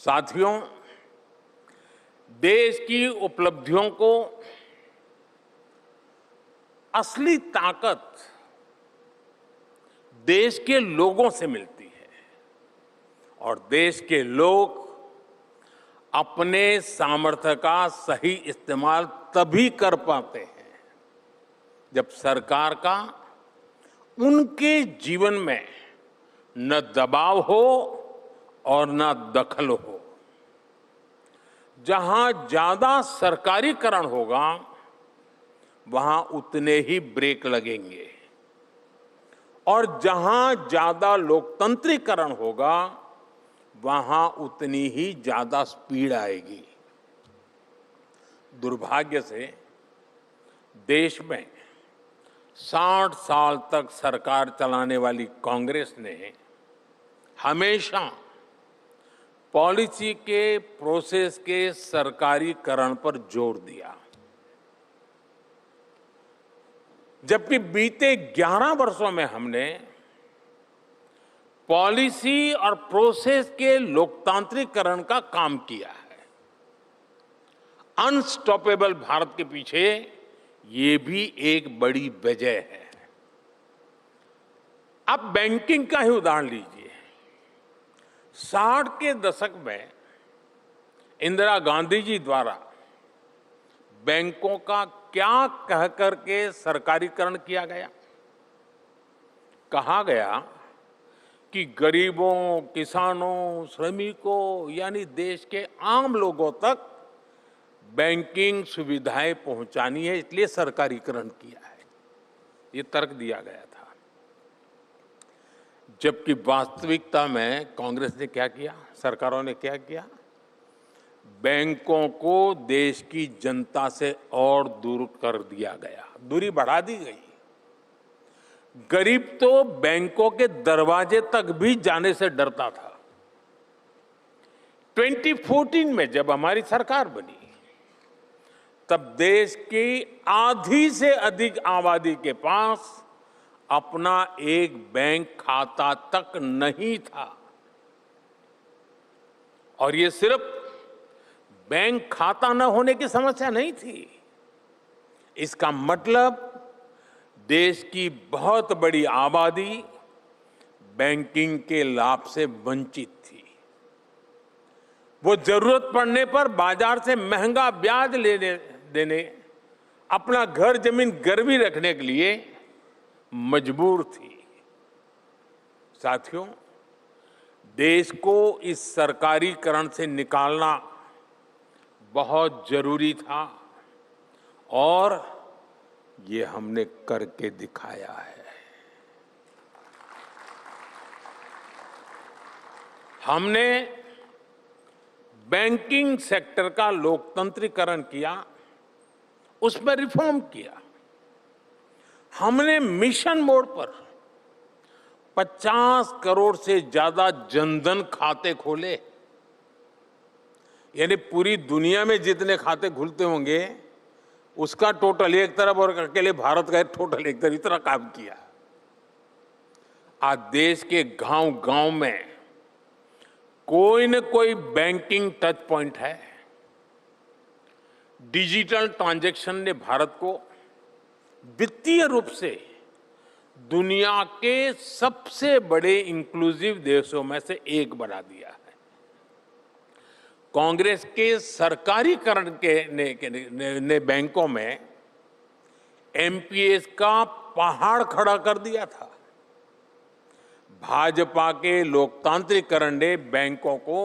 साथियों, देश की उपलब्धियों को असली ताकत देश के लोगों से मिलती है और देश के लोग अपने सामर्थ्य का सही इस्तेमाल तभी कर पाते हैं जब सरकार का उनके जीवन में न दबाव हो और न दखल हो। जहां ज्यादा सरकारीकरण होगा वहां उतने ही ब्रेक लगेंगे और जहां ज्यादा लोकतंत्रीकरण होगा वहां उतनी ही ज्यादा स्पीड आएगी। दुर्भाग्य से देश में 60 साल तक सरकार चलाने वाली कांग्रेस ने हमेशा पॉलिसी के प्रोसेस के सरकारीकरण पर जोर दिया, जबकि बीते 11 वर्षों में हमने पॉलिसी और प्रोसेस के लोकतांत्रिकरण का काम किया है। अनस्टॉपेबल भारत के पीछे ये भी एक बड़ी वजह है। आप बैंकिंग का ही उदाहरण लीजिए। 60 के दशक में इंदिरा गांधी जी द्वारा बैंकों का क्या कह करके सरकारीकरण किया गया? कहा गया कि गरीबों, किसानों, श्रमिकों यानी देश के आम लोगों तक बैंकिंग सुविधाएं पहुंचानी है, इसलिए सरकारीकरण किया है। ये तर्क दिया गया था। जबकि वास्तविकता में कांग्रेस ने क्या किया, सरकारों ने क्या किया? बैंकों को देश की जनता से और दूर कर दिया गया, दूरी बढ़ा दी गई। गरीब तो बैंकों के दरवाजे तक भी जाने से डरता था। 2014 में जब हमारी सरकार बनी तब देश की आधी से अधिक आबादी के पास अपना एक बैंक खाता तक नहीं था। और ये सिर्फ बैंक खाता न होने की समस्या नहीं थी, इसका मतलब देश की बहुत बड़ी आबादी बैंकिंग के लाभ से वंचित थी। वो जरूरत पड़ने पर बाजार से महंगा ब्याज देने, अपना घर जमीन गिरवी रखने के लिए मजबूर थी। साथियों, देश को इस सरकारीकरण से निकालना बहुत जरूरी था और ये हमने करके दिखाया है। हमने बैंकिंग सेक्टर का लोकतंत्रीकरण किया, उसमें रिफॉर्म किया। हमने मिशन मोड पर 50 करोड़ से ज्यादा जनधन खाते खोले, यानी पूरी दुनिया में जितने खाते खुलते होंगे उसका टोटल एक तरफ और अकेले भारत का टोटल एक तरफ, इतना काम किया। आज देश के गांव-गांव में कोई न कोई बैंकिंग टच पॉइंट है। डिजिटल ट्रांजैक्शन ने भारत को वित्तीय रूप से दुनिया के सबसे बड़े इंक्लूसिव देशों में से एक बना दिया है। कांग्रेस के सरकारीकरण ने बैंकों में एमपीएस का पहाड़ खड़ा कर दिया था। भाजपा के लोकतांत्रिकरण ने बैंकों को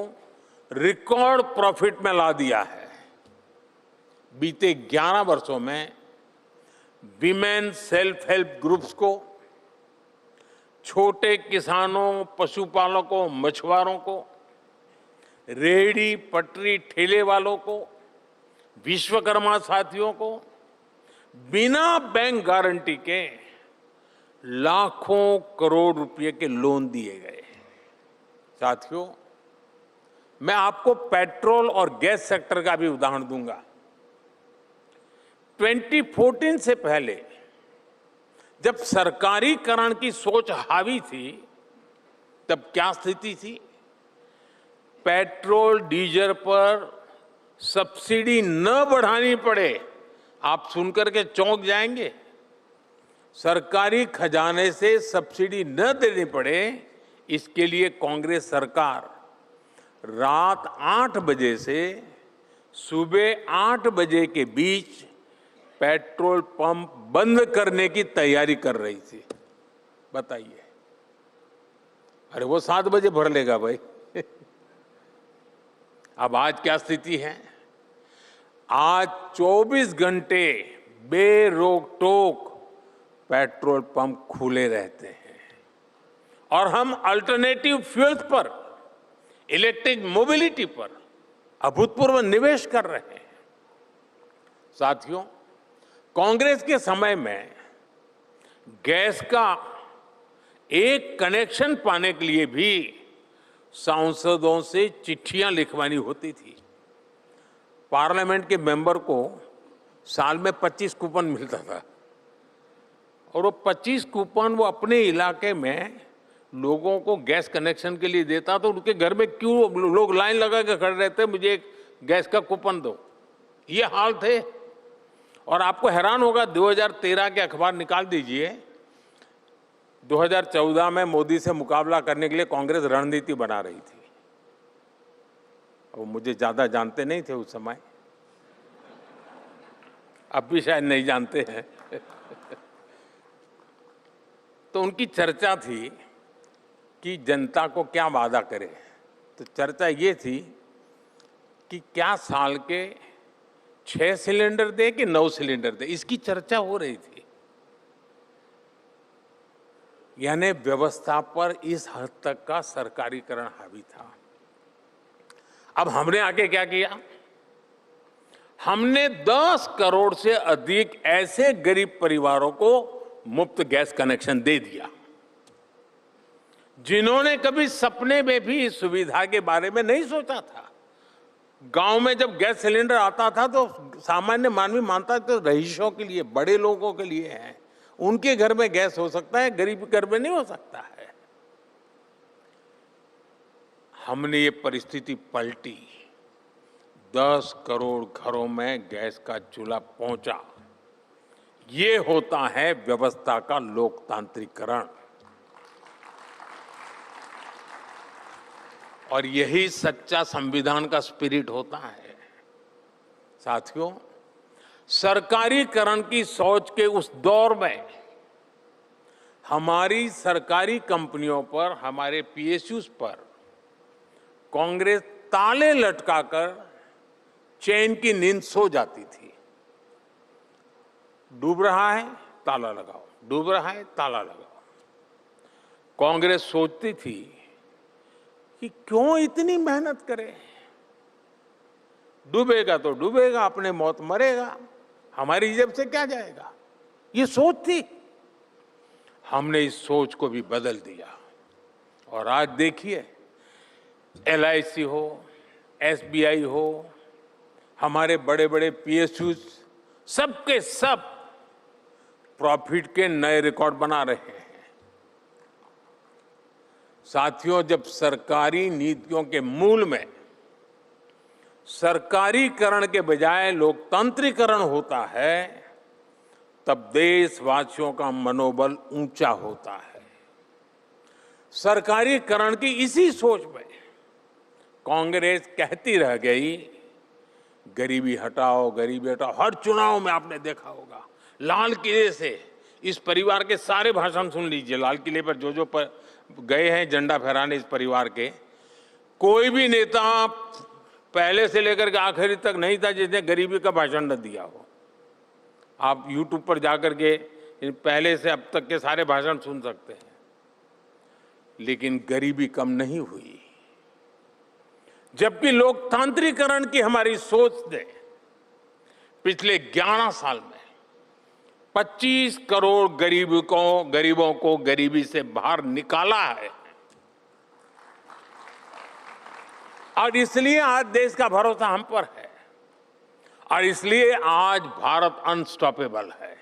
रिकॉर्ड प्रॉफिट में ला दिया है। बीते 11 वर्षों में विमेन सेल्फ हेल्प ग्रुप्स को, छोटे किसानों, पशुपालकों, मछुआरों को, रेहड़ी पटरी ठेले वालों को, विश्वकर्मा साथियों को बिना बैंक गारंटी के लाखों करोड़ रुपए के लोन दिए गए। साथियों, मैं आपको पेट्रोल और गैस सेक्टर का भी उदाहरण दूंगा। 2014 से पहले जब सरकारीकरण की सोच हावी थी तब क्या स्थिति थी? पेट्रोल डीजल पर सब्सिडी न बढ़ानी पड़े, आप सुनकर के चौंक जाएंगे। सरकारी खजाने से सब्सिडी न देनी पड़े, इसके लिए कांग्रेस सरकार रात 8 बजे से सुबह 8 बजे के बीच पेट्रोल पंप बंद करने की तैयारी कर रही थी। बताइए, अरे वो 7 बजे भर लेगा भाई। अब आज क्या स्थिति है? आज 24 घंटे बेरोक टोक पेट्रोल पंप खुले रहते हैं और हम अल्टरनेटिव फ्यूल्स पर, इलेक्ट्रिक मोबिलिटी पर अभूतपूर्व निवेश कर रहे हैं। साथियों, कांग्रेस के समय में गैस का एक कनेक्शन पाने के लिए भी सांसदों से चिट्ठियां लिखवानी होती थी। पार्लियामेंट के मेंबर को साल में 25 कूपन मिलता था और वो 25 कूपन वो अपने इलाके में लोगों को गैस कनेक्शन के लिए देता, तो उनके घर में क्यों लोग लाइन लगा के खड़े रहते, मुझे एक गैस का कूपन दो, ये हाल थे। और आपको हैरान होगा, 2013 के अखबार निकाल दीजिए, 2014 में मोदी से मुकाबला करने के लिए कांग्रेस रणनीति बना रही थी। वो मुझे ज्यादा जानते नहीं थे उस समय, अब भी शायद नहीं जानते हैं। तो उनकी चर्चा थी कि जनता को क्या वादा करे। तो चर्चा ये थी कि क्या साल के 6 सिलेंडर दे कि 9 सिलेंडर दे, इसकी चर्चा हो रही थी। यानी व्यवस्था पर इस हद तक का सरकारीकरण हावी था। अब हमने आगे क्या किया? हमने 10 करोड़ से अधिक ऐसे गरीब परिवारों को मुफ्त गैस कनेक्शन दे दिया जिन्होंने कभी सपने में भी इस सुविधा के बारे में नहीं सोचा था। गांव में जब गैस सिलेंडर आता था तो सामान्य मानवी मानता था तो रईसों के लिए, बड़े लोगों के लिए है, उनके घर में गैस हो सकता है, गरीब घर में नहीं हो सकता है। हमने ये परिस्थिति पलटी, 10 करोड़ घरों में गैस का चूल्हा पहुंचा। ये होता है व्यवस्था का लोकतांत्रिकरण और यही सच्चा संविधान का स्पिरिट होता है। साथियों, सरकारीकरण की सोच के उस दौर में हमारी सरकारी कंपनियों पर, हमारे पीएसयूज पर कांग्रेस ताले लटकाकर चैन की नींद सो जाती थी। डूब रहा है, ताला लगाओ, डूब रहा है, ताला लगाओ। कांग्रेस सोचती थी कि क्यों इतनी मेहनत करे, डूबेगा तो डूबेगा, अपने मौत मरेगा, हमारी जेब से क्या जाएगा, ये सोच थी। हमने इस सोच को भी बदल दिया और आज देखिए, LIC हो, SBI हो, हमारे बड़े बड़े PSUs, सबके सब प्रॉफिट के नए रिकॉर्ड बना रहे हैं। साथियों, जब सरकारी नीतियों के मूल में सरकारीकरण के बजाय लोकतांत्रिकरण होता है, तब देशवासियों का मनोबल ऊंचा होता है। सरकारीकरण की इसी सोच में कांग्रेस कहती रह गई, गरीबी हटाओ, गरीबी हटाओ। हर चुनाव में आपने देखा होगा, लाल किले से इस परिवार के सारे भाषण सुन लीजिए। लाल किले पर जो गए हैं झंडा फहराने इस परिवार के, कोई भी नेता पहले से लेकर के आखिरी तक नहीं था जिसने गरीबी का भाषण न दिया हो। आप YouTube पर जाकर के पहले से अब तक के सारे भाषण सुन सकते हैं। लेकिन गरीबी कम नहीं हुई, जबकि लोकतांत्रिकरण की हमारी सोच ने पिछले 11 साल में 25 करोड़ गरीबों को गरीबी से बाहर निकाला है। और इसलिए आज देश का भरोसा हम पर है और इसलिए आज भारत अनस्टॉपेबल है।